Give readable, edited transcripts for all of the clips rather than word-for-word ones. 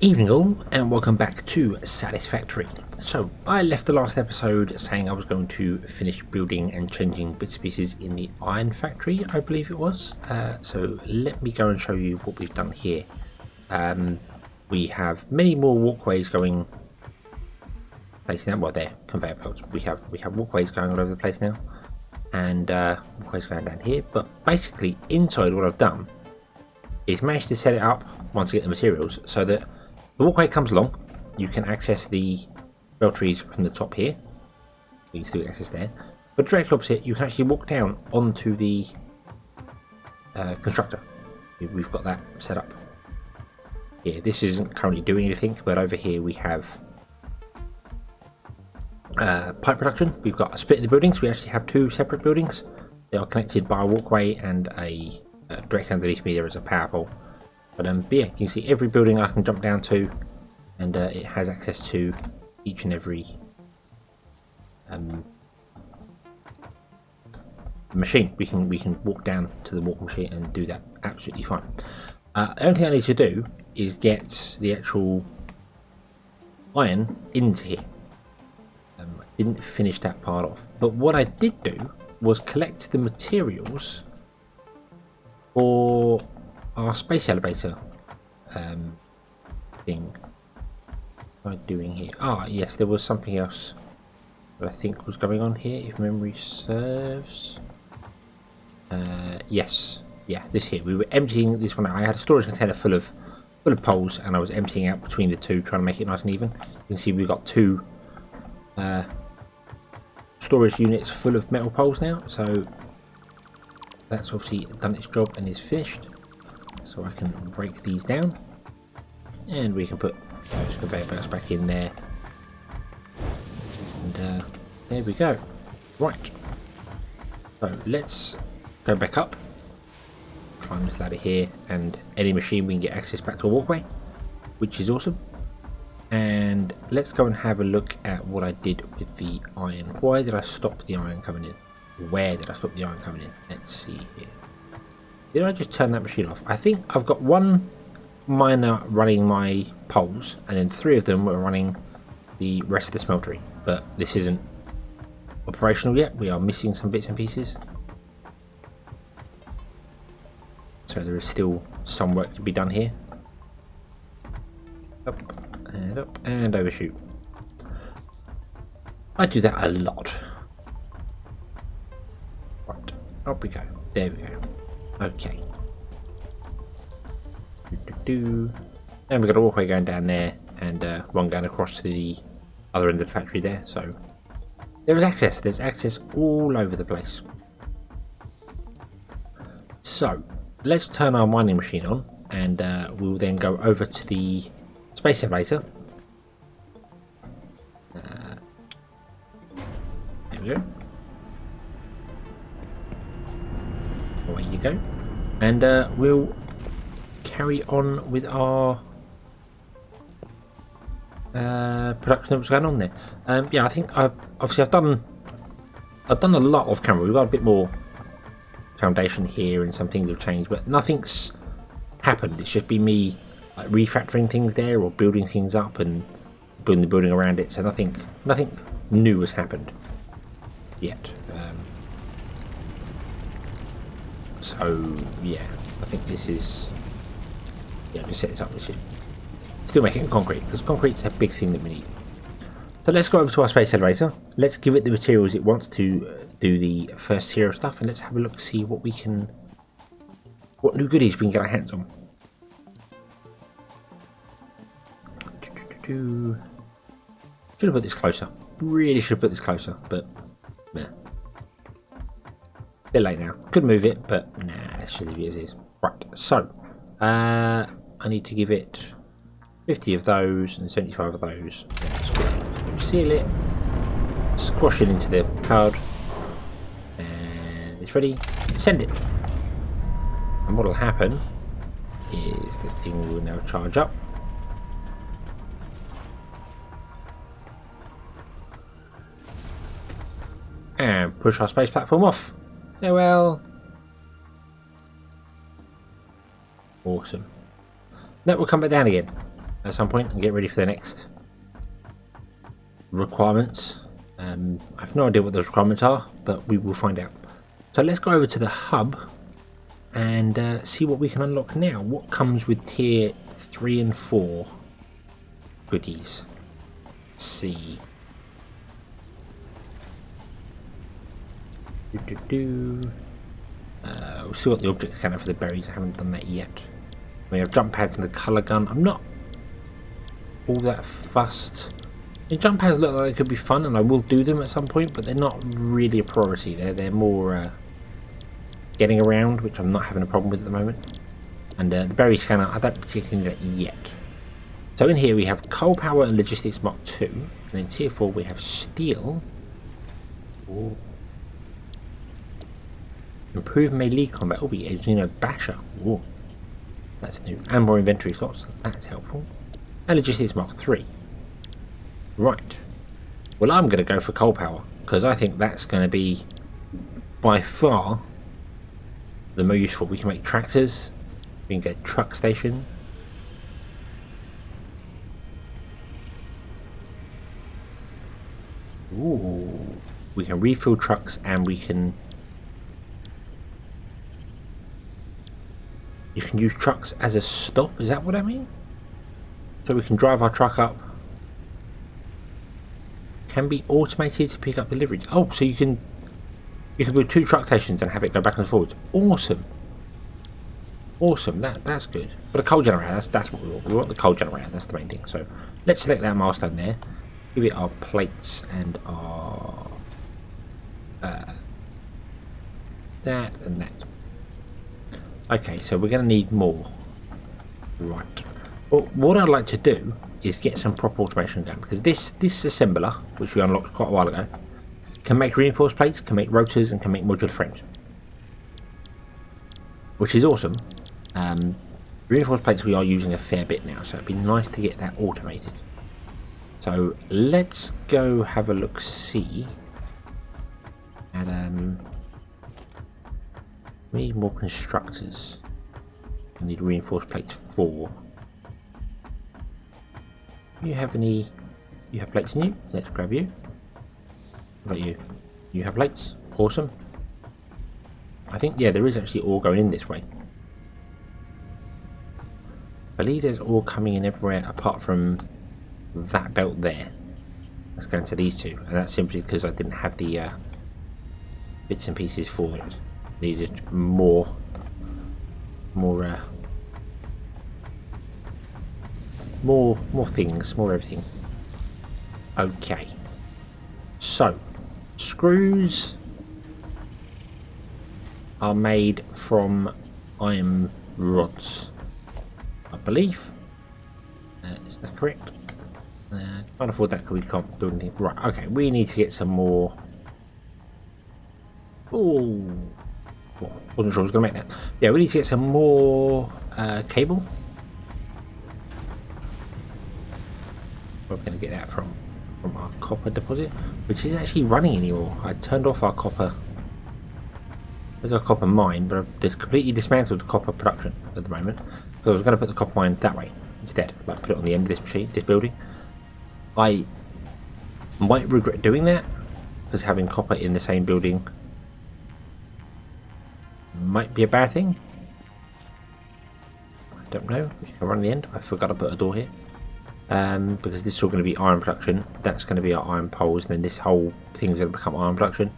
Evening all, and welcome back to Satisfactory. So, I left the last episode saying I was going to finish building and changing bits and pieces in the iron factory, I believe it was. So let me go and show you what we've done here. We have many more walkways going place now. Well, they're conveyor belts. We have walkways going all over the place now, and walkways going down here. But basically, inside what I've done is managed to set it up once I get the materials so that the walkway comes along. You can access the beltries from the top here. You can still access there. But directly opposite, you can actually walk down onto the constructor. We've got that set up. Yeah, this isn't currently doing anything, but over here we have pipe production. We've got a split in the buildings. We actually have two separate buildings. They are connected by a walkway, and a directly underneath me there is a power pole. But yeah, you can see every building I can jump down to, and it has access to each and every machine. We can walk down to the walk machine and do that absolutely fine. The only thing I need to do is get the actual iron into here. I didn't finish that part off, but what I did do was collect the materials for our space elevator thing. What am I doing here? Yes, there was something else that I think was going on here, if memory serves. Yes, yeah, this here. We were emptying this one out. I had a storage container full of poles, and I was emptying out between the two, trying to make it nice and even. You can see we've got two storage units full of metal poles now, so that's obviously done its job and is finished. So I can break these down, and we can put those conveyor belts back in there, and there we go. Right, so let's go back up, climb this ladder here, and any machine we can get access back to a walkway, which is awesome. And let's go and have a look at what I did with the iron. Why did I stop the iron coming in? Where did I stop the iron coming in? Let's see here. Did I just turn that machine off? I think I've got one miner running my poles, and then three of them were running the rest of the smeltery. But this isn't operational yet. We are missing some bits and pieces. So there is still some work to be done here. Up and overshoot. I do that a lot. Right, up we go. There we go. Okay. And we've got a walkway going down there, and one going across to the other end of the factory there. So there is access. There's access all over the place. So let's turn our mining machine on, and we'll then go over to the space elevator. There we go. Away you go, and we'll carry on with our production of what's going on there. Yeah, I think I've done a lot of camera. We've got a bit more foundation here, and some things have changed, but nothing's happened. It's just been me like refactoring things there, or building things up and building the building around it. So nothing new has happened yet. So yeah, I think this is, yeah, just set this up. This is still making concrete, because concrete's a big thing that we need. So let's go over to our space elevator. Let's give it the materials it wants to do the first tier of stuff, and let's have a look, see what new goodies we can get our hands on. Should have put this closer. Really should have put this closer, but nah. Bit late now. Could move it, but nah, let's just leave it as is. Right, so I need to give it 50 of those and 75 of those. Seal it, squash it into the card, and it's ready. Send it. And what will happen is the thing will now charge up. And push our space platform off. Farewell. Awesome. That will come back down again. at some point and get ready for the next requirements. I have no idea what those requirements are, but we will find out. So let's go over to the hub and see what we can unlock now. What comes with tier 3 and 4 goodies? Let's see. We've still got the object scanner for the berries. I haven't done that yet. We have jump pads and the colour gun. I'm not all that fussed. The jump pads look like they could be fun, and I will do them at some point, but they're not really a priority. They're more getting around, which I'm not having a problem with at the moment. And the berry scanner, I don't particularly need that yet. So in here we have coal power and logistics Mark 2, and in tier 4 we have steel. Ooh. Improved melee combat. Oh, we have a basher. Ooh. That's new. And more inventory slots. That's helpful. And logistics Mark 3. Right. Well, I'm going to go for coal power, because I think that's going to be by far the most useful. We can make tractors. We can get a truck station. Ooh. We can refill trucks, and we can... You can use trucks as a stop, is that what I mean? So we can drive our truck up. Can be automated to pick up deliveries. Oh, so you can build 2 truck stations and have it go back and forwards. Awesome. Awesome, that's good. But a coal generator, that's what we want. We want the coal generator, that's the main thing. So let's select that milestone there. Give it our plates and our that and that. Okay, so we're going to need more. Right. Well, what I'd like to do is get some proper automation down, because this assembler, which we unlocked quite a while ago, can make reinforced plates, can make rotors, and can make modular frames, which is awesome. Reinforced plates we are using a fair bit now, so it'd be nice to get that automated. So let's go have a look see. And we need more constructors. We need reinforced plates 4. You have any? You have plates in you? Let's grab you. What about you? You have plates? Awesome. I think, yeah, there is actually ore going in this way. I believe there's ore coming in everywhere apart from that belt there. Let's go into these two, and that's simply because I didn't have the bits and pieces for it. Needed more things, more everything. Okay, so screws are made from iron rods, I believe. Is that correct? Can't afford that because we can't do anything. Right, okay, we need to get some more. Oh, wasn't sure I was going to make that. Yeah, we need to get some more cable. We're going to get that from our copper deposit, which isn't actually running anymore. I turned off our copper. There's our copper mine, but I've completely dismantled the copper production at the moment. So I was going to put the copper mine that way instead, like put it on the end of this machine, this building. I might regret doing that, because having copper in the same building might be a bad thing. I don't know. If I run the end, I forgot to put a door here. Because this is all going to be iron production. That's going to be our iron poles, and then this whole thing is going to become iron production.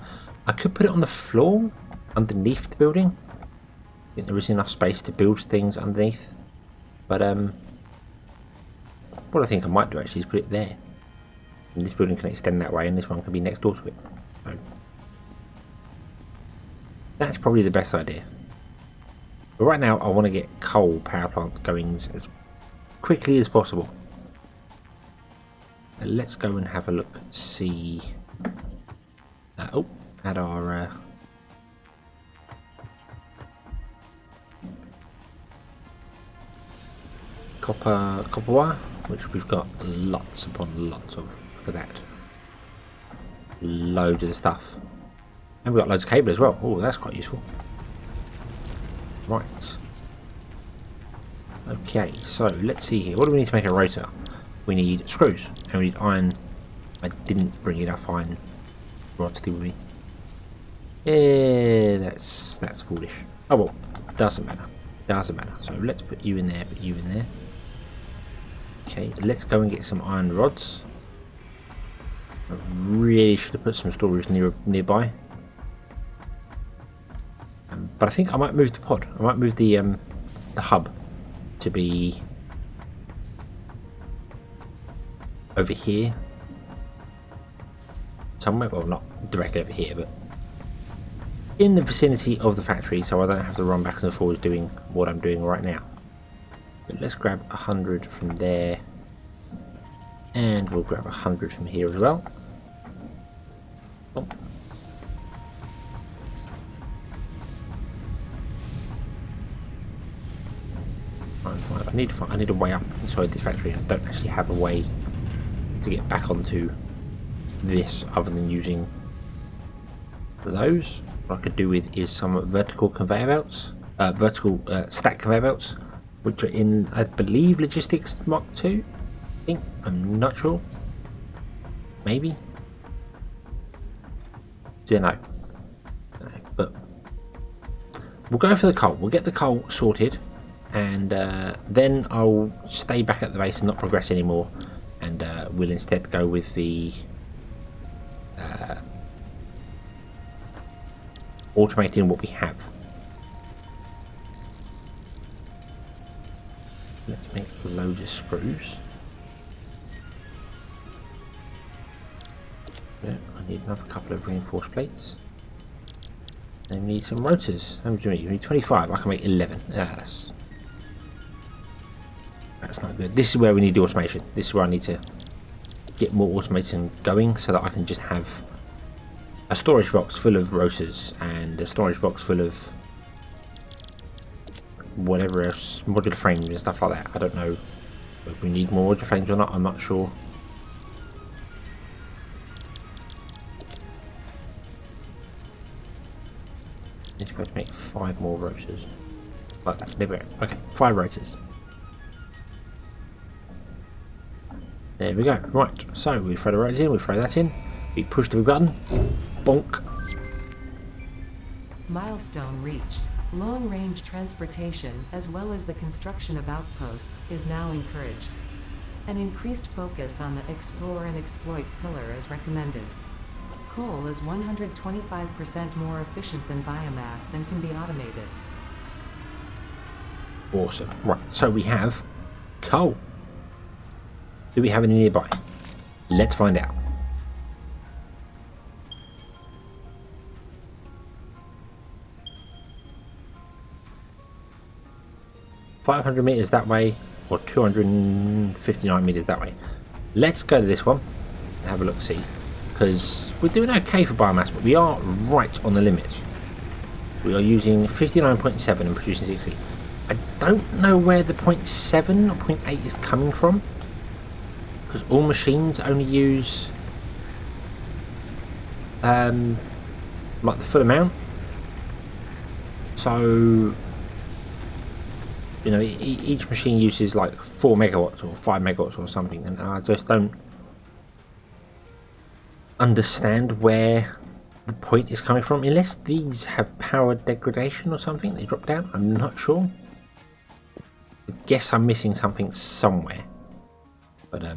I could put it on the floor underneath the building. I think there is enough space to build things underneath. But what I think I might do actually is put it there. And this building can extend that way, and this one can be next door to it. So that's probably the best idea. But right now I want to get coal power plant goings as quickly as possible. Let's go and have a look, see at our copper wire, which we've got lots upon lots of. Look at that, loads of the stuff, and we've got loads of cable as well. Oh, that's quite useful. Right, Okay, so let's see here. What do we need to make a rotor? We need screws and we need iron. I didn't bring enough iron rods with me. Yeah, that's foolish. Oh well, doesn't matter. Doesn't matter. So let's put you in there, put you in there. Okay, let's go and get some iron rods. I really should have put some storage nearby. But I think I might move the pod. I might move the hub to be over here somewhere. Well, not directly over here, but in the vicinity of the factory, so I don't have to run back and forth doing what I'm doing right now. But let's grab 100 from there, and we'll grab 100 from here as well. Oh. I need a way up inside this factory. I don't actually have a way to get back onto this other than using those. What I could do with is some vertical conveyor belts, vertical stack conveyor belts, which are in, I believe, Logistics Mark II. I think, I'm not sure. Maybe. Don't know. But we'll go for the coal. We'll get the coal sorted, and then I'll stay back at the base and not progress anymore, and we'll instead go with the automating what we have. Let's make loads of screws. Yeah, I need another couple of reinforced plates. Then we need some rotors. How many do you need? You need 25. I can make 11. That's not good. This is where we need the automation. This is where I need to get more automation going so that I can just have a storage box full of rotors and a storage box full of whatever else, modular frames and stuff like that. I don't know if we need more modular frames or not. I'm not sure. I'm supposed to make 5 more rotors. Like that. There we go. Okay, 5 rotors. There we go. Right, so we throw the rotors in, we throw that in, we push the button, bonk. Milestone reached. Long-range transportation, as well as the construction of outposts, is now encouraged. An increased focus on the explore and exploit pillar is recommended. Coal is 125% more efficient than biomass and can be automated. Awesome. Right, so we have coal. Do we have any nearby? Let's find out. $500 meters that way, or 259 meters that way. Let's go to this one and have a look, see, because we're doing okay for biomass, but we are right on the limit. We are using 59.7 and producing 60. I don't know where the 0.7 or 0.8 is coming from, because all machines only use like the full amount. So you know, each machine uses like 4 megawatts or 5 megawatts or something, and I just don't understand where the point is coming from, unless these have power degradation or something. They drop down. I'm not sure. I guess I'm missing something somewhere, but yeah,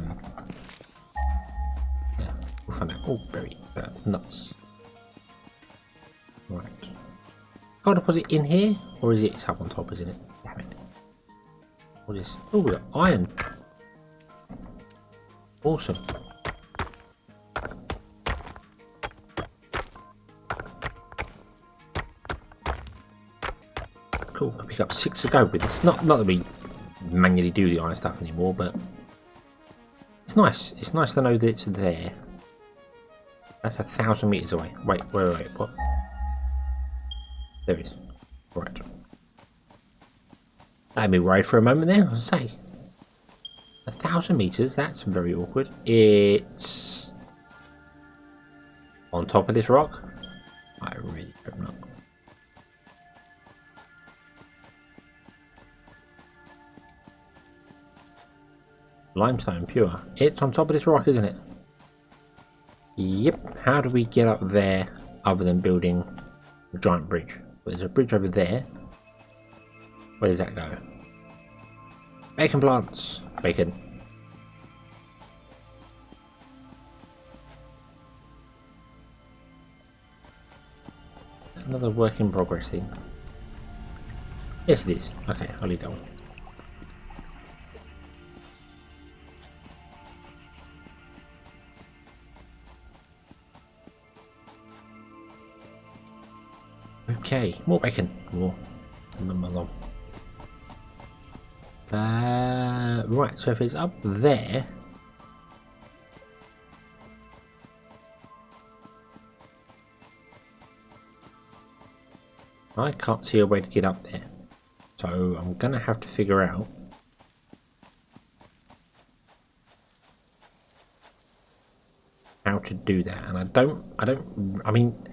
we'll find out. Oh, berry nuts. Right, gold deposit in here, or is it up on top? Isn't it? Damn it. What is? Oh, we got iron. Awesome. Cool. I pick up 6 to go with. It's not that we manually do the iron stuff anymore, but it's nice. It's nice to know that it's there. That's 1,000 meters away. Wait, what? There it is. Right. I had me worried for a moment there. I say 1,000 meters. That's very awkward. It's on top of this rock. I really hope not. Limestone, pure. It's on top of this rock, isn't it? Yep. How do we get up there other than building a giant bridge? Well, there's a bridge over there. Where does that go? Bacon plants. Bacon. Another work in progress thing. Yes, it is. Okay, I'll leave that one. Okay, more bacon. More. Right, so if it's up there, I can't see a way to get up there. So I'm gonna have to figure out how to do that. And I mean,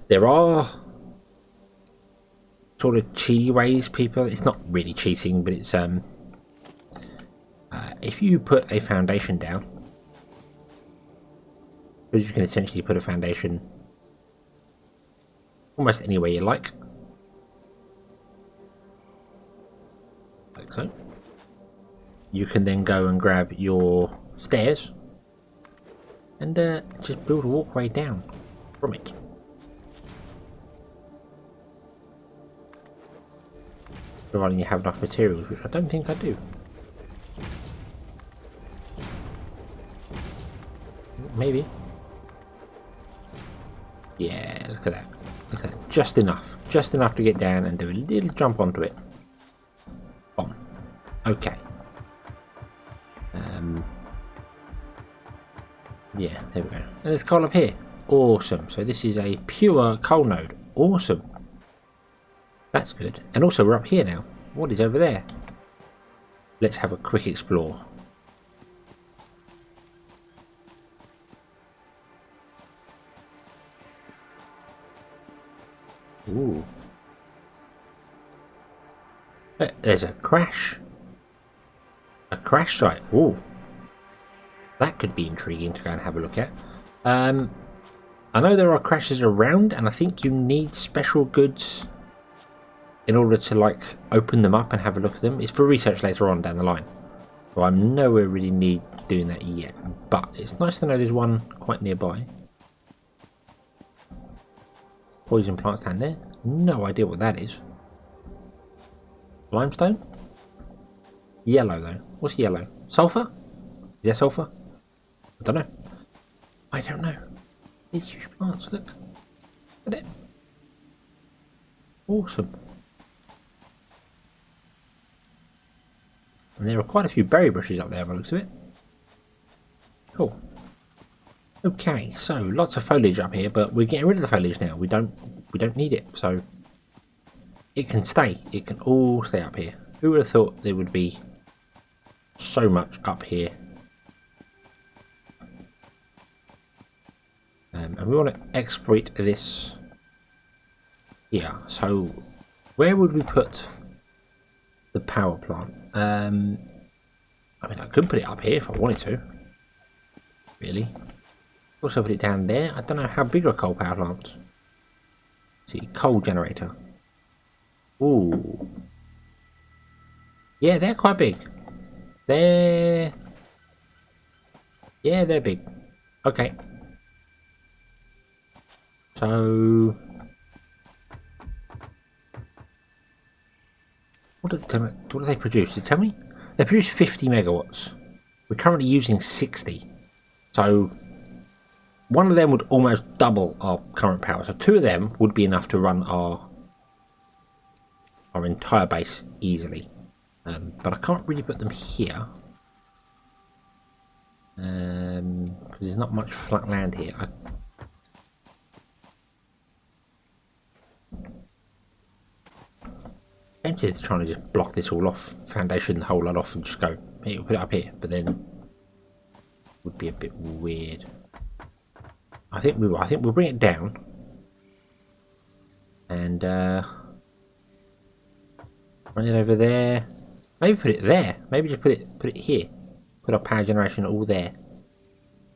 there are sort of cheaty ways, people. It's not really cheating, but it's if you put a foundation down, because you can essentially put a foundation almost anywhere you like so. You can then go and grab your stairs and just build a walkway down from it. Providing you have enough materials, which I don't think I do. Maybe. Yeah, look at that. Look at that. Just enough. Just enough to get down and do a little jump onto it. Bomb. Okay. Yeah, there we go. And there's coal up here. Awesome. So this is a pure coal node. Awesome. That's good. And also we're up here now. What is over there? Let's have a quick explore. Ooh. There's a crash. A crash site. Ooh. That could be intriguing to go and have a look at. I know there are crashes around, and I think you need special goods in order to like open them up and have a look at them. It's for research later on down the line. So I'm nowhere really need doing that yet. But it's nice to know there's one quite nearby. Poison plants down there. No idea what that is. Limestone? Yellow though. What's yellow? Sulfur? Is that sulfur? I don't know. I don't know. These huge plants, look. Look at it. Awesome. And there are quite a few berry bushes up there by the looks of it. Cool. Okay, so lots of foliage up here, but we're getting rid of the foliage now. We don't need it, so it can stay. It can all stay up here. Who would have thought there would be so much up here? And we want to exploit this here. So where would we put the power plant? I mean, I could put it up here if I wanted to. Really. Also put it down there. I don't know how big are coal power plants. See, coal generator. Ooh. Yeah, they're quite big. Yeah, they're big. Okay. So what do they produce? Did you tell me? They produce 50 megawatts. We're currently using 60. So one of them would almost double our current power. So two of them would be enough to run our entire base easily. But I can't really put them here. Because there's not much flat land here. I'm tempted to try and just block this all off, foundation the whole lot off, and just go, hey, we'll put it up here. But then it would be a bit weird. I think we'll bring it down and run it over there. Maybe put it there. Maybe just put it here. Put our power generation all there.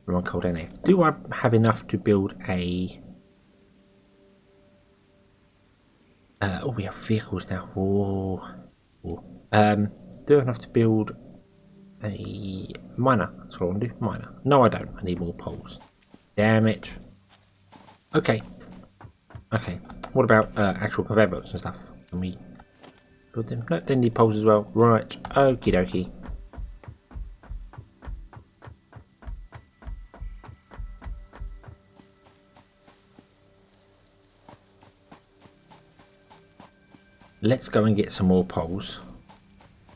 Run coal down there. Do I have enough to build a... oh, we have vehicles now. Whoa. Whoa. Do I have enough to build a miner? That's what I want to do. Miner. No, I don't. I need more poles. Damn it. Okay. Okay. What about actual conveyor belts and stuff? Can we build them? No, they need poles as well. Right. Okie dokie. Let's go and get some more poles.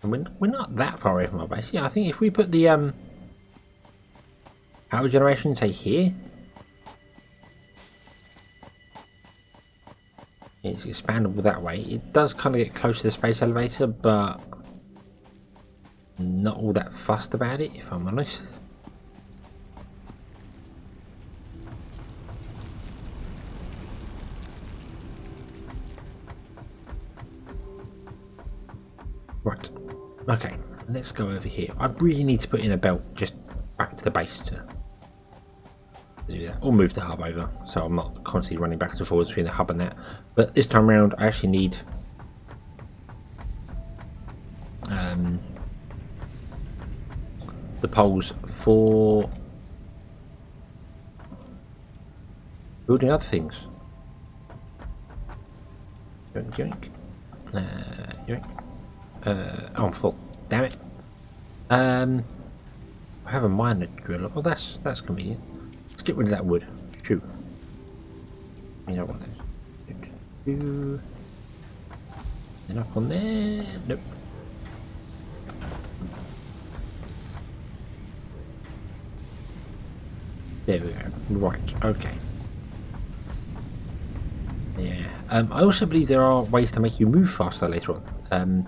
And we're not that far away from our base. Yeah, I think if we put the power generation, say here, it's expandable that way. It does kind of get close to the space elevator, but not all that fussed about it, if I'm honest. Right, okay, let's go over here. I really need to put in a belt just back to the base to do that. Or move the hub over, so I'm not constantly running back and forwards between the hub and that. But this time around, I actually need the poles for building other things. Yoink, yoink. Yoink. Oh, I'm full. Damn it. I have a miner drill. Oh, that's convenient. Let's get rid of that wood. Shoot. You know what that is. And up on there. Nope. There we go. Right. Okay. Yeah. I also believe there are ways to make you move faster later on.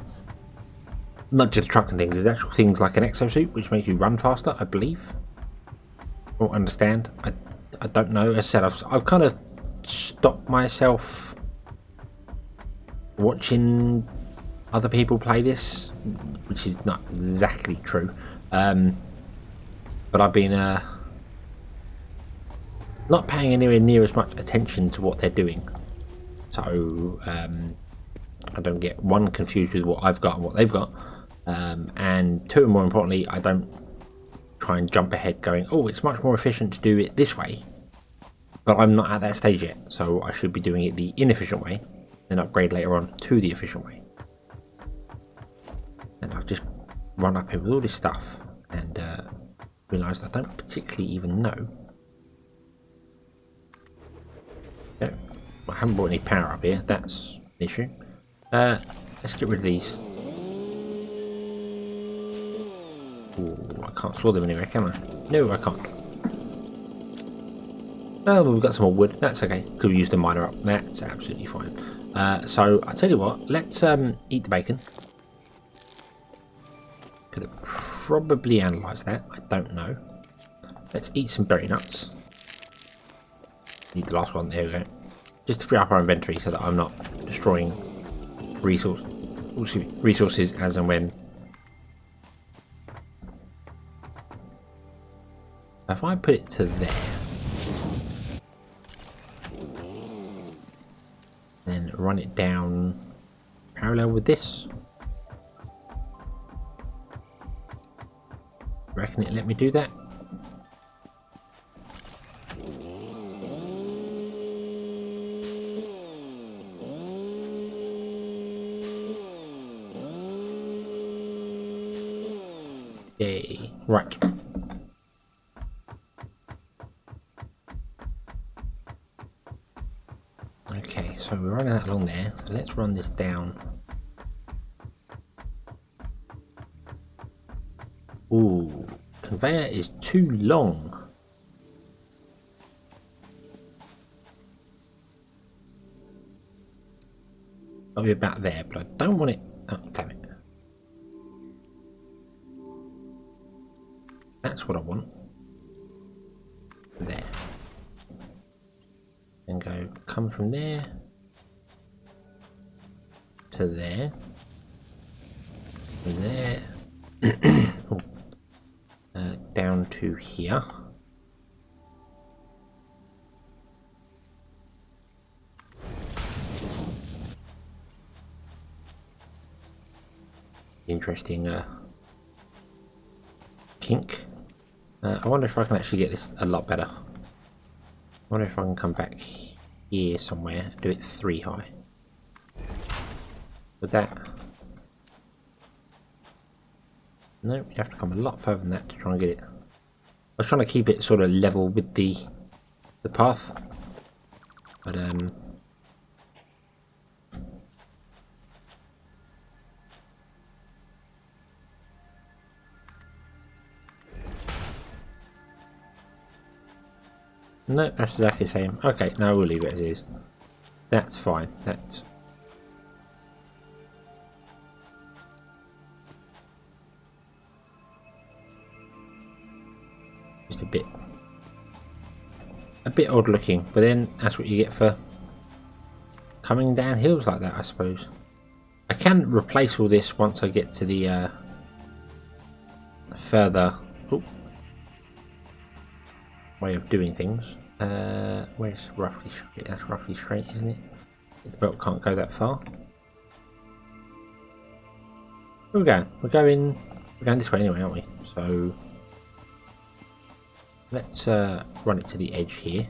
Not just trucks and things, there's actual things like an exosuit which makes you run faster, I believe. Or understand. I don't know. As I said, I've kind of stopped myself watching other people play this, which is not exactly true. But I've been not paying anywhere near as much attention to what they're doing. So I don't get one confused with what I've got and what they've got. And two, more importantly, I don't try and jump ahead going, oh, it's much more efficient to do it this way, but I'm not at that stage yet, so I should be doing it the inefficient way, then upgrade later on to the efficient way. And I've just run up here with all this stuff and realised I don't particularly even know. No, I haven't brought any power up here, that's an issue. Let's get rid of these. Ooh, I can't store them anywhere, can I? No, I can't. Oh, well, we've got some more wood. That's okay. Could we use the miner up? That's absolutely fine. So, I'll tell you what. Let's eat the bacon. Could have probably analysed that. I don't know. Let's eat some berry nuts. Need the last one. There we go. Just to free up our inventory so that I'm not destroying resources as and when. If I put it to there, then run it down parallel with this, reckon it let me do that? Yay, right. Okay, so we're running that along there. So let's run this down. Ooh, conveyor is too long. I'll be about there, but I don't want it. Oh, damn it. That's what I want. There. And go, come from there to there, to there. Oh. down to here. Interesting kink. I wonder if I can actually get this a lot better. I wonder if I can come back here somewhere and do it 3 high. With that, no, you have to come a lot further than that to try and get it. I was trying to keep it sort of level with the path, but no, that's exactly the same. Okay, no, we'll leave it as is. That's fine. That's just a bit odd looking, but then that's what you get for coming down hills like that, I suppose. I can replace all this once I get to the further way of doing things. Where's roughly straight? That's roughly straight, isn't it? The belt can't go that far. Where are we going? We're going this way anyway, aren't we? So let's run it to the edge here.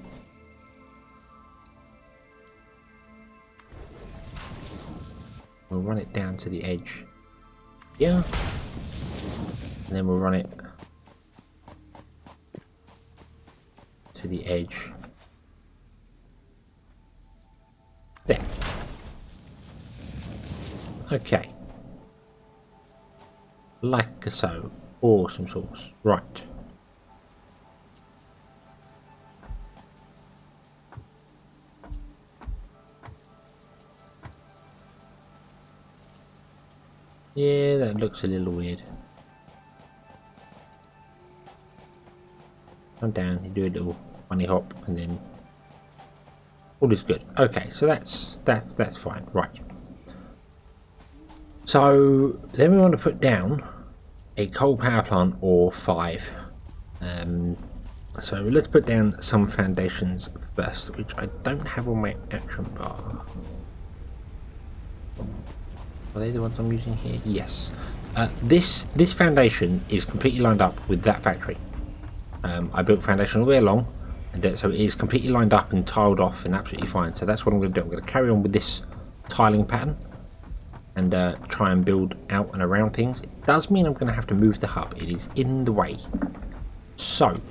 We'll run it down to the edge here, and then we'll run it to the edge there. Okay, like so. Awesome sauce. Right. Yeah, that looks a little weird. Come down, you do a little bunny hop, and then all is good. Okay, so that's fine. Right. So then we want to put down a coal power plant or 5. So let's put down some foundations first, which I don't have on my action bar. Are they the ones I'm using here? Yes. This foundation is completely lined up with that factory. I built foundation all the way along, and so it is completely lined up and tiled off and absolutely fine. So that's what I'm going to do. I'm going to carry on with this tiling pattern and try and build out and around things. It does mean I'm going to have to move the hub. It is in the way. So,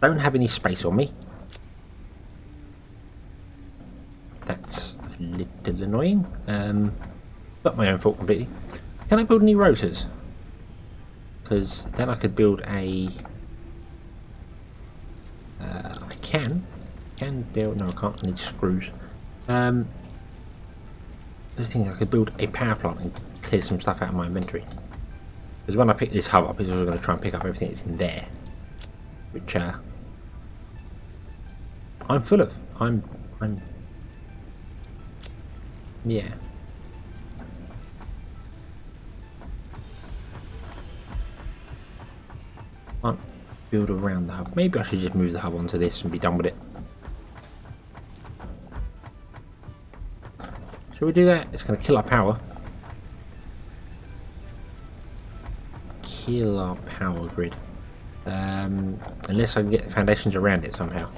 don't have any space on me. That's a little annoying, but my own fault completely. Can I build any rotors? Because then I could build a I can build, no I can't, I need screws. Those things, I could build a power plant and clear some stuff out of my inventory, because when I pick this hub up it's also going to try and pick up everything that's in there, which I'm full of. I'm yeah. Can't build around the hub. Maybe I should just move the hub onto this and be done with it. Shall we do that? It's going to kill our power. Kill our power grid. Unless I can get the foundations around it somehow.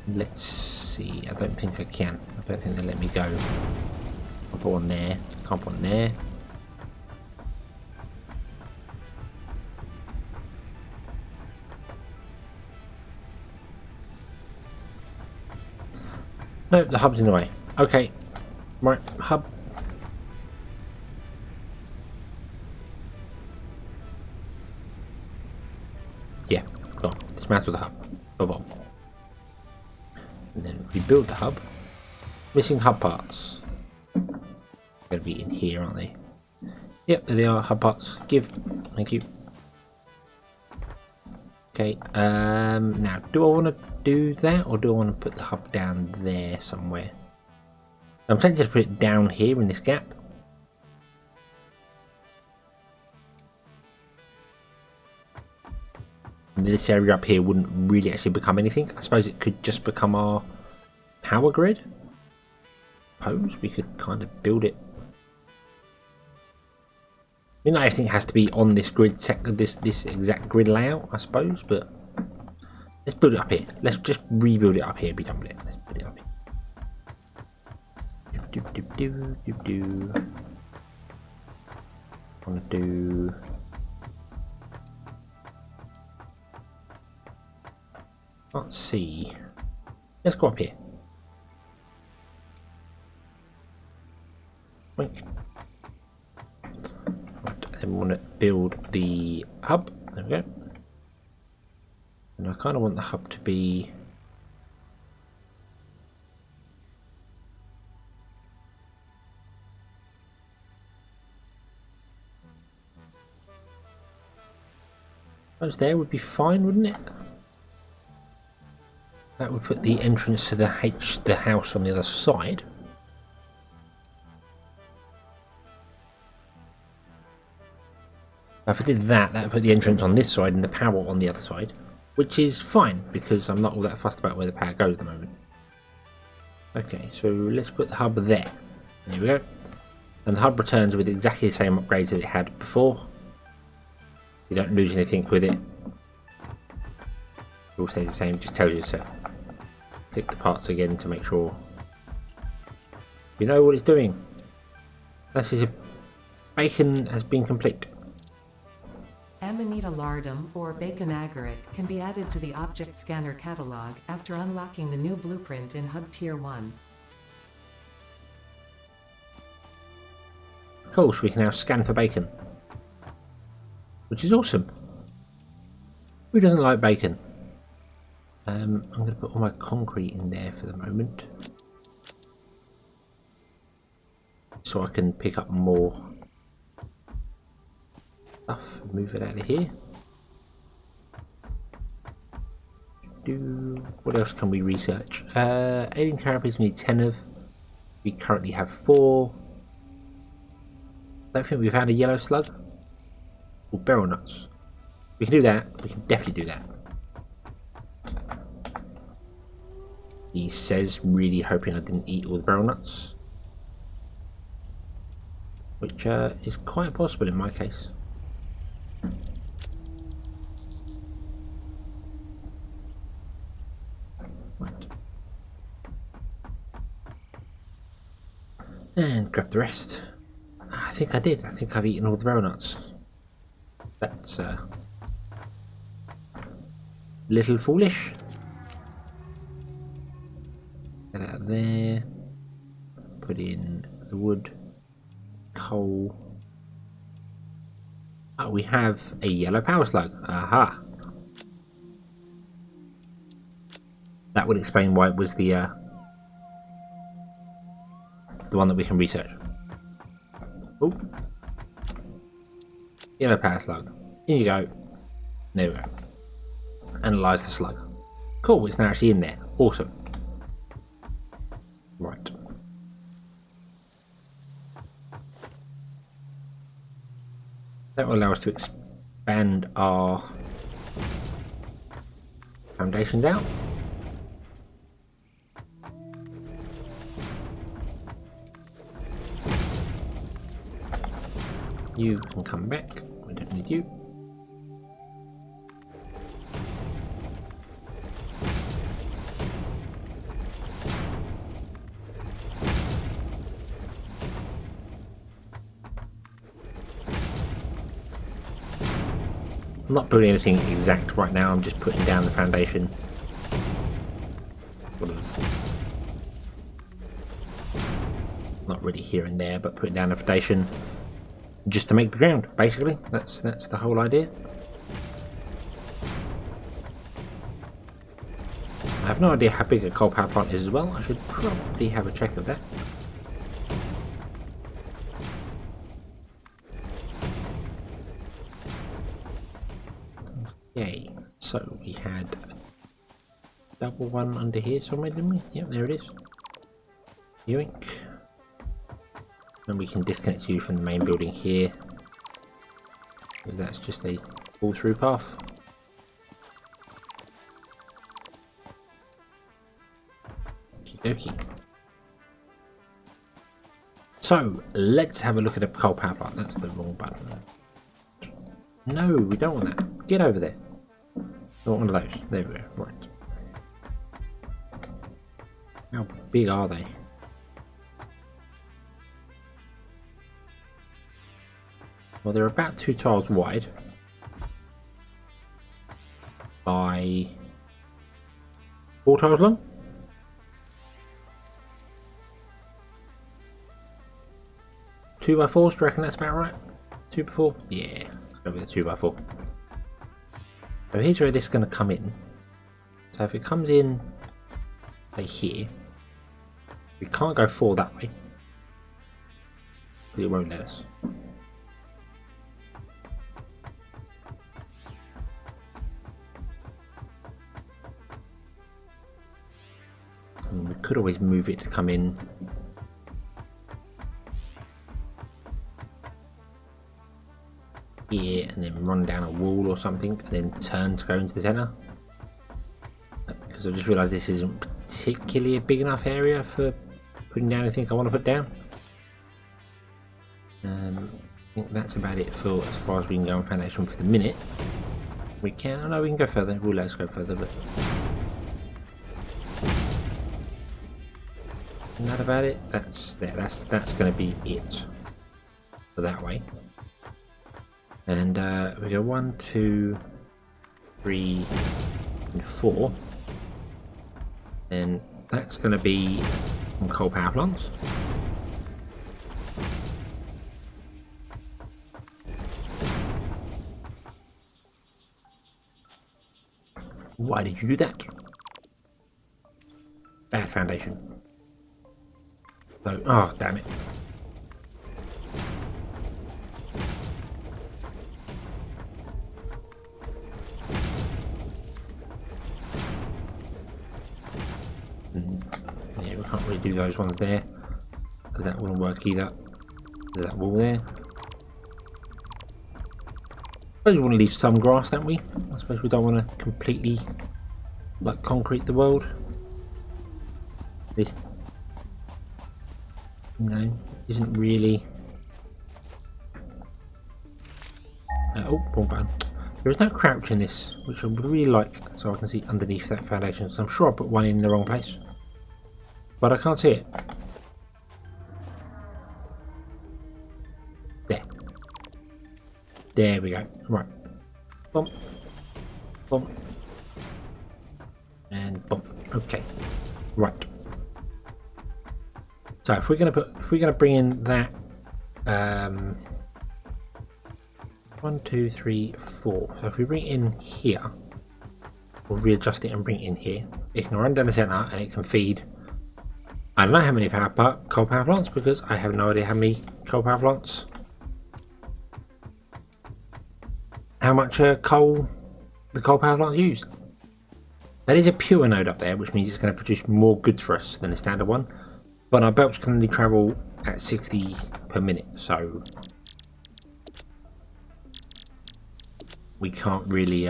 Let's see. I don't think I can. I don't think they let me go. I'll put one there. Can't put one there. No, the hub's in the way. Okay. Right, hub. Yeah, go on. Dismantle the hub. Move on. And then rebuild the hub. Missing hub parts. Gonna be in here, aren't they? Yep, there they are, hub parts. Give. Thank you. Okay, now, do I want to do that, or do I want to put the hub down there somewhere? I'm tempted to put it down here in this gap. this area up here wouldn't really actually become anything. I suppose it could just become our power grid. Suppose we could kind of build it. I mean, not everything has to be on this grid this exact grid layout, I suppose, but let's build it up here. Let's just rebuild it up here and be done with it. Let's put it up here. I want to do. Let's see. Let's go up here. Wink. Right, then we want to build the hub. There we go. And I kind of want the hub to be. Those there would be fine, wouldn't it? That would put the entrance to the house on the other side. If I did that, that would put the entrance on this side and the power on the other side, which is fine because I'm not all that fussed about where the power goes at the moment. Okay, so let's put the hub there. There we go. And the hub returns with exactly the same upgrades that it had before. You don't lose anything with it. It all stays the same, it just tells you to click the parts again to make sure you know what it's doing. This is bacon has been complete. Amanita lardum or bacon agaric can be added to the object scanner catalog after unlocking the new blueprint in Hub Tier 1. Cool, so we can now scan for bacon. Which is awesome. Who doesn't like bacon? I'm going to put all my concrete in there for the moment. So I can pick up more stuff and move it out of here. What else can we research? Alien carapace we need 10 of. We currently have 4. I don't think we've had a yellow slug. Or barrel nuts. We can do that. We can definitely do that. He says, really hoping I didn't eat all the barrel nuts. Which is quite possible in my case. Right. And grab the rest. I think I did. I think I've eaten all the barrel nuts. That's a little foolish. Get out of there. Put in the wood, coal. Oh, we have a yellow power slug. Aha! That would explain why it was the one that we can research. Oh. Yellow power slug. In you go. There we go. Analyze the slug. Cool, it's now actually in there. Awesome. Right. That will allow us to expand our foundations out. You can come back. We don't need you. I'm not building anything exact right now, I'm just putting down the foundation. Sort of. Not really here and there, but putting down the foundation just to make the ground, basically. That's the whole idea. I have no idea how big a coal power plant is as well. I should probably have a check of that. Okay, so we had a double one under here somewhere, didn't we? Yep, there it is. Yoink. And we can disconnect you from the main building here. Because that's just a fall-through path. Okay. So let's have a look at a coal power plant. That's the wrong button. No, we don't want that. Get over there. I want one of those. There we go. Right. How big are they? Well, they're about 2 tiles wide by 4 tiles long. 2x4s, do you reckon that's about right? 2x4? Yeah, let's go with the 2x4. So here's where this is going to come in. So if it comes in, say here, we can't go 4 that way, but it won't let us. And we could always move it to come in here and then run down a wall or something and then turn to go into the centre, because I just realised this isn't particularly a big enough area for putting down anything I want to put down. I think that's about it for as far as we can go on foundation for the minute. We can, oh no, we can go further. We'll let us go further, but isn't that about it? That's there. That's going to be it for that way. And we go 1, 2, 3, and 4. Then that's going to be on coal power plants. Why did you do that? Bad foundation. So, oh damn it. Yeah, we can't really do those ones there because that wouldn't work either. There's that wall there. I suppose we want to leave some grass, don't we? I suppose we don't want to completely like concrete the world. This, no, isn't really. Oh, wrong button. There is no crouch in this, which I would really like, so I can see underneath that foundation. So I'm sure I put one in the wrong place, but I can't see it. There. There we go. Right. Bump. Bump. And bump. Okay. Right. So if we're gonna bring in that 1, 2, 3, 4. So if we bring it in here, we'll readjust it and bring it in here. It can run down the centre and it can feed. I don't know how many coal power plants, because I have no idea how many coal power plants. How much coal the coal power plants use. That is a pure node up there, which means it's going to produce more goods for us than a standard one. But our belts can only travel at 60 per minute, so we can't really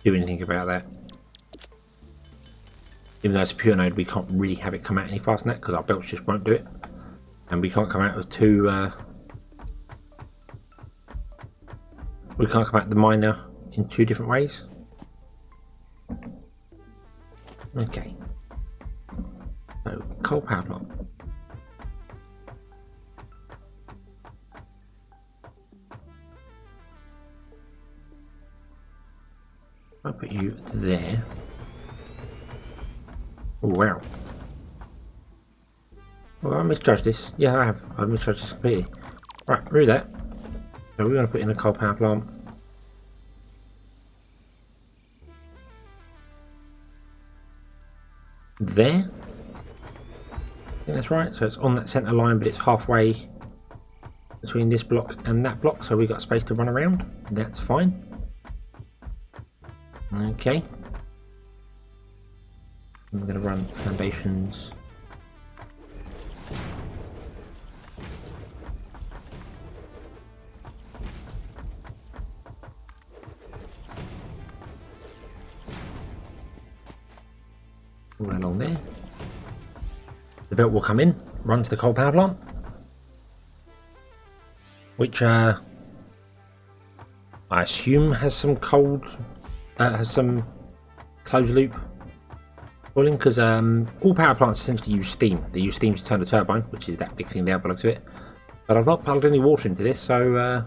do anything about that. Even though it's a pure node, we can't really have it come out any faster than that because our belts just won't do it, and we can't come out of two. We can't come out the miner in 2 different ways. Okay. So coal power plant. I'll put you there. Oh wow. Well, I misjudged this. Yeah, I have. I misjudged this completely. Right, through that. So we're going to put in a coal power plant. There. I think that's right. So it's on that centre line, but it's halfway between this block and that block. So we've got space to run around. That's fine. Okay. And we're going to run foundations. the belt will come in, run to the coal power plant, which I assume has some some closed loop boiling, because all power plants essentially use steam. They use steam to turn the turbine, which is that big thing there by the looks of it. But I've not plugged any water into this, so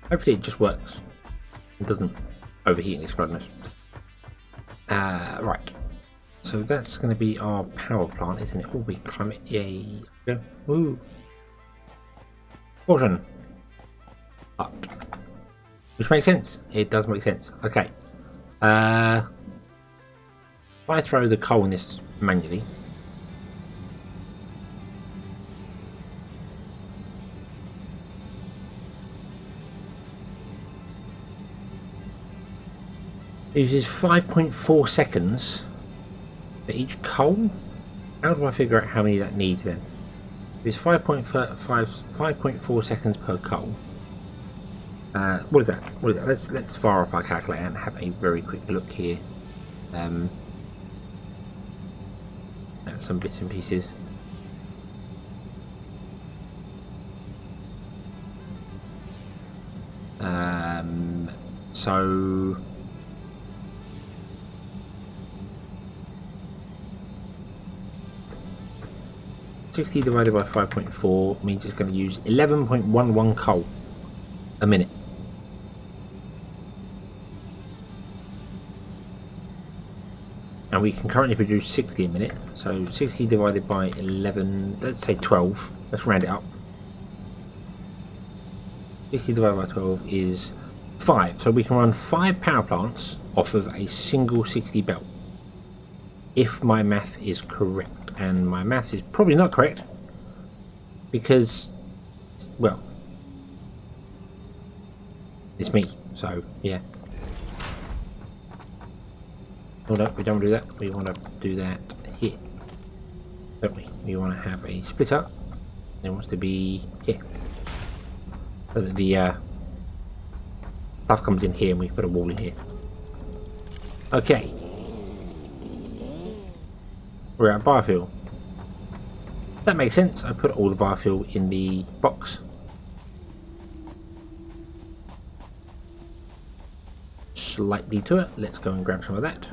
hopefully it just works. It doesn't overheat and explode on us. Right. So that's going to be our power plant, isn't it? Oh, we climb it. Yay. Go. Woo. Caution. But. Which makes sense. It does make sense. Okay. If I throw the coal in this manually. It uses 5.4 seconds for each coal. How do I figure out how many that needs then? It's 5.4 seconds per coal. What is that? What is that? Let's fire up our calculator and have a very quick look here at some bits and pieces. So 60 divided by 5.4 means it's going to use 11.11 coal a minute. And we can currently produce 60 a minute, so 60 divided by 11, let's say 12, let's round it up. 60 divided by 12 is 5, so we can run 5 power plants off of a single 60 belt, if my math is correct. And my math is probably not correct, because, well, it's me, so yeah. Oh no, we don't want to do that. We want to do that here, don't we? We want to have a splitter. It wants to be here, so that the stuff comes in here and we can put a wall in here. Okay. We're at biofuel. That makes sense. I put all the biofuel in the box. Slightly to it. Let's go and grab some of that.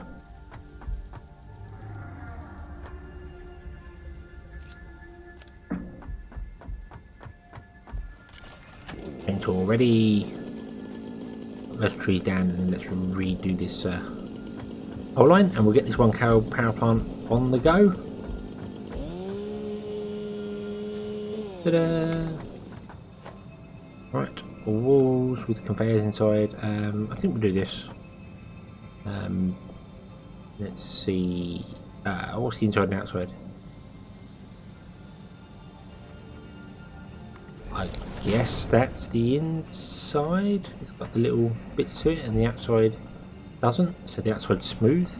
Paint already. Those trees down, and let's redo this pole line, and we'll get this one power plant on the go. Ta-da! Right, walls with conveyors inside. I think we'll do this. Let's see. What's the inside and outside? I guess that's the inside. It's got the little bits to it, and the outside doesn't. So the outside's smooth.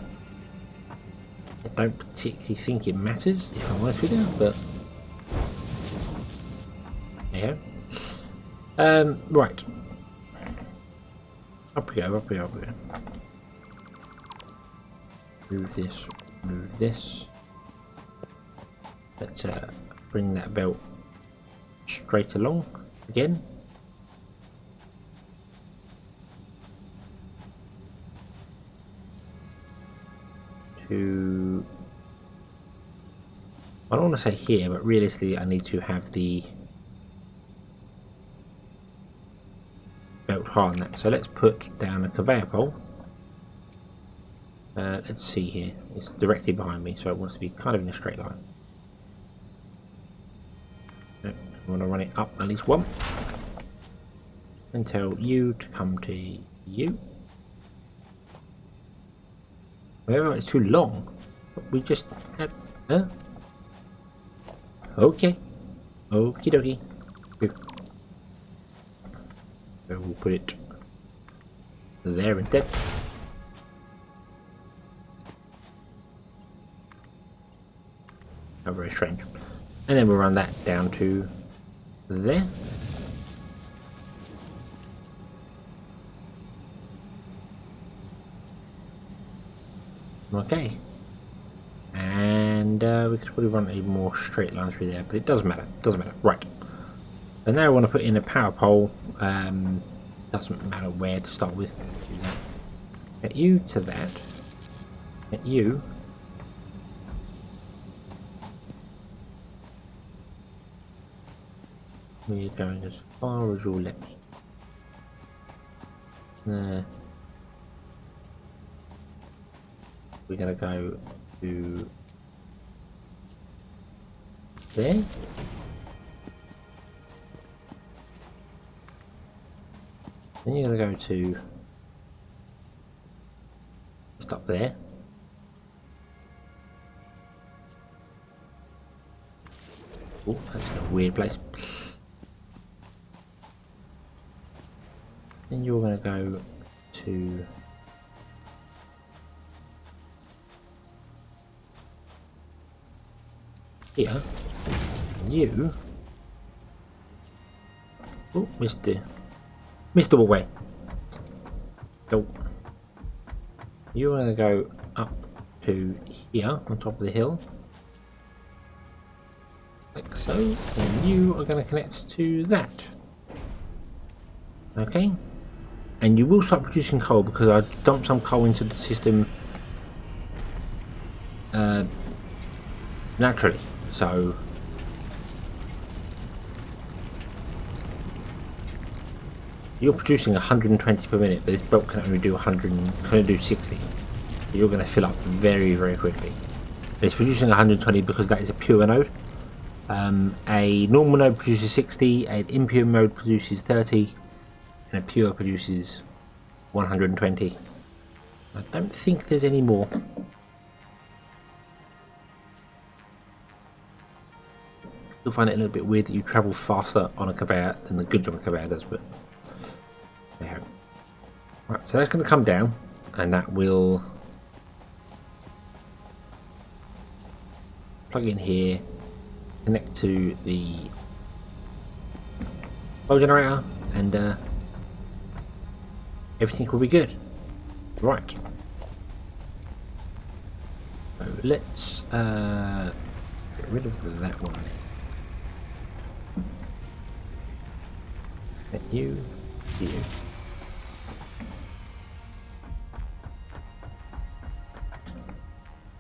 I don't particularly think it matters, if I'm honest with you, but yeah. Right. Up we go, up we go, up we go. Move this, move this. Let's bring that belt straight along again. To, I don't want to say here, but realistically I need to have the belt higher than that. So let's put down a conveyor pole. Let's see here. It's directly behind me, so it wants to be kind of in a straight line. I want to run it up at least one. And tell you to come to you. Well, it's too long. We just had... Huh? Okay. Okie dokie. So we'll put it there instead. Oh, very strange. And then we'll run that down to there. Okay. And And we could probably run a more straight line through there, but it doesn't matter. Doesn't matter. Right. So now I want to put in a power pole. Doesn't matter where to start with. Get you to that. Get you. We're going as far as you'll let me. There. We're going to go to there. Then you're going to go to just up there. Oh, that's a weird place. Then you're going to go to here. And you. Oh, Mr. Away. Go. You're going to go up to here on top of the hill. Like so. And you are going to connect to that. Okay. And you will start producing coal because I dumped some coal into the system naturally. So you're producing 120 per minute, but this belt can only do 100, can only do 60. So you're going to fill up very, very quickly. It's producing 120 because that is a pure node. A normal node produces 60, an impure node produces 30, and a pure produces 120. I don't think there's any more. You'll find it a little bit weird that you travel faster on a conveyor than the goods on a conveyor does, but there you go. Right, so that's going to come down, and that will plug in here, connect to the power generator, and everything will be good. Right. So let's get rid of that one. Get you here.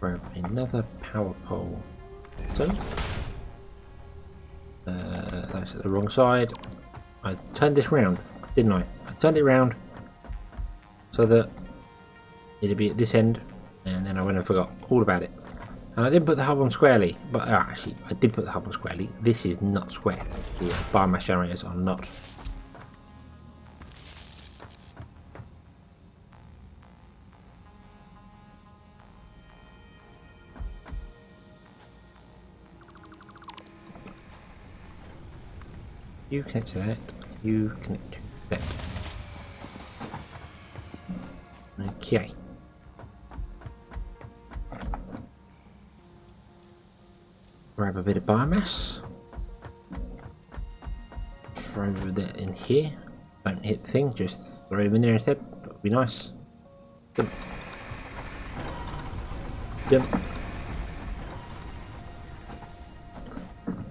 Grab another power pole. So that's at the wrong side. I turned this round, didn't I? I turned it round so that it'd be at this end, and then I went and forgot all about it. And I didn't put the hub on squarely, but actually I did put the hub on squarely. This is not square. The biomass generators are not. You connect to that, you connect to that. Okay. Grab a bit of biomass. Throw that in here. Don't hit the thing, just throw them in there instead. That would be nice. Jump. Jump.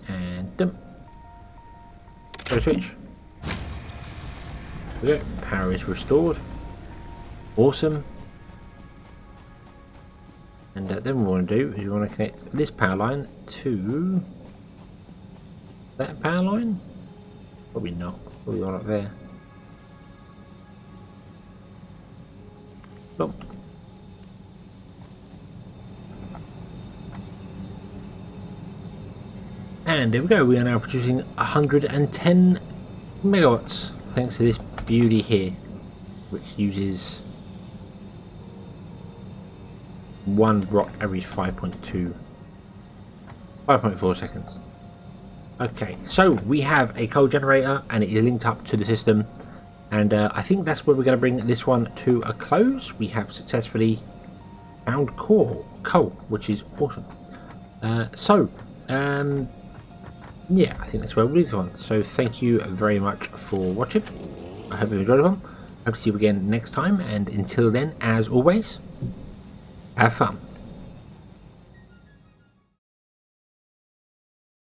And dump. Throw switch. There we go. Power is restored. Awesome. And then what we want to do is we want to connect this power line to that power line. Probably not. Probably one up there. Nope. And there we go. We are now producing 110 megawatts thanks to this beauty here, which uses 1 watt every 5.4 seconds. Okay, so we have a coal generator and it is linked up to the system, and I think that's where we're going to bring this one to a close. We have successfully found coal, which is awesome. Yeah, I think that's where we'll leave this one. So thank you very much for watching. I hope you enjoyed it. Hope to see you again next time, and until then, as always, have fun.